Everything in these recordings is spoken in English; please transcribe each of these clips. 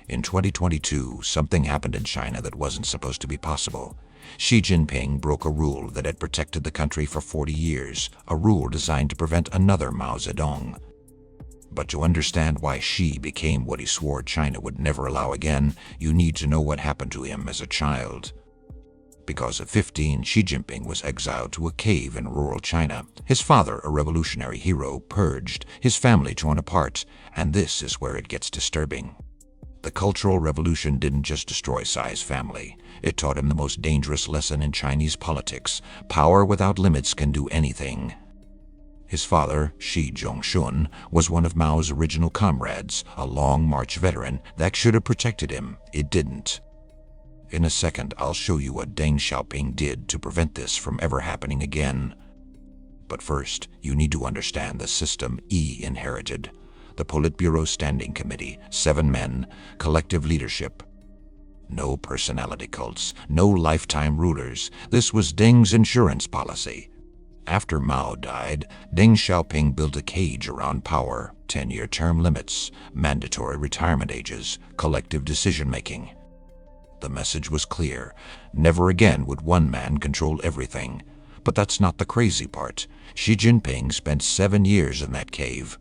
In 2022, something happened in China that wasn't supposed to be possible. Xi Jinping broke a rule that had protected the country for 40 years, a rule designed to prevent another Mao Zedong. But to understand why Xi became what he swore China would never allow again, you need to know what happened to him as a child. Because at 15, Xi Jinping was exiled to a cave in rural China. His father, a revolutionary hero, purged, his family torn apart, and this is where it gets disturbing. The Cultural Revolution didn't just destroy Xi's family. It taught him the most dangerous lesson in Chinese politics. Power without limits can do anything. His father, Shi Zhongxun, was one of Mao's original comrades, a Long March veteran that should have protected him. It didn't. In a second, I'll show you what Deng Xiaoping did to prevent this from ever happening again. But first, you need to understand the system he inherited. The Politburo Standing Committee, 7 men, collective leadership. No personality cults, no lifetime rulers. This was Deng's insurance policy. After Mao died, Deng Xiaoping built a cage around power, 10-year term limits, mandatory retirement ages, collective decision-making. The message was clear. Never again would one man control everything. But that's not the crazy part. Xi Jinping spent 7 years in that cave.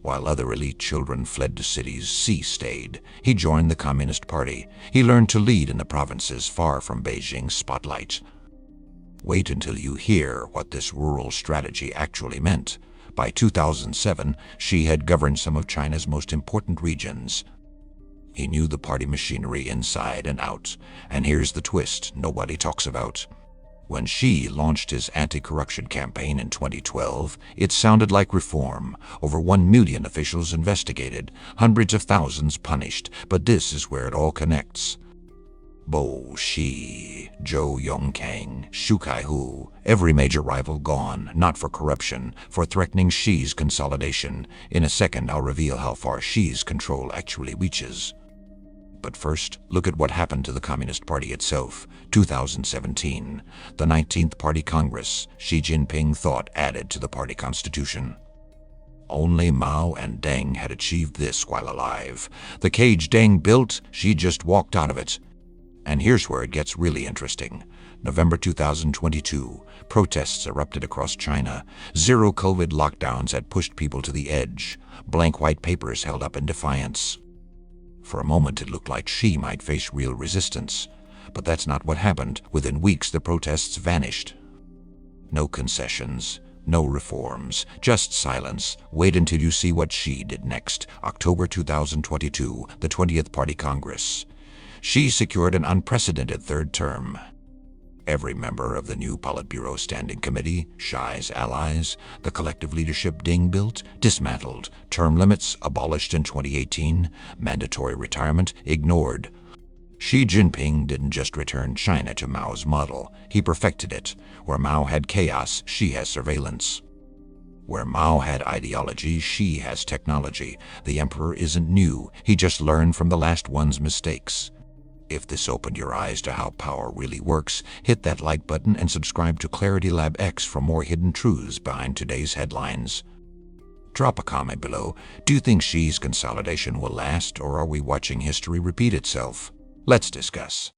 While other elite children fled to cities, Xi stayed. He joined the Communist Party. He learned to lead in the provinces far from Beijing's spotlight. Wait until you hear what this rural strategy actually meant. By 2007, Xi had governed some of China's most important regions. He knew the party machinery inside and out. And here's the twist nobody talks about. When Xi launched his anti-corruption campaign in 2012, it sounded like reform. Over 1 million officials investigated, hundreds of thousands punished. But this is where it all connects. Bo Xi, Zhou Yongkang, Xu Kaihu, every major rival gone, not for corruption, for threatening Xi's consolidation. In a second, I'll reveal how far Xi's control actually reaches. But first, look at what happened to the Communist Party itself. 2017, the 19th Party Congress, Xi Jinping thought added to the party constitution. Only Mao and Deng had achieved this while alive. The cage Deng built, Xi just walked out of it. And here's where it gets really interesting. November 2022, protests erupted across China. Zero COVID lockdowns had pushed people to the edge. Blank white papers held up in defiance. For a moment, it looked like Xi might face real resistance. But that's not what happened. Within weeks, the protests vanished. No concessions, no reforms, just silence. Wait until you see what Xi did next. October 2022, the 20th Party Congress. Xi secured an unprecedented third term. Every member of the new Politburo Standing Committee, Xi's allies, the collective leadership Deng built, dismantled. Term limits abolished in 2018. Mandatory retirement ignored. Xi Jinping didn't just return China to Mao's model. He perfected it. Where Mao had chaos, Xi has surveillance. Where Mao had ideology, Xi has technology. The emperor isn't new. He just learned from the last one's mistakes. If this opened your eyes to how power really works, hit that like button and subscribe to ClarityLabX for more hidden truths behind today's headlines. Drop a comment below. Do you think Xi's consolidation will last, or are we watching history repeat itself? Let's discuss.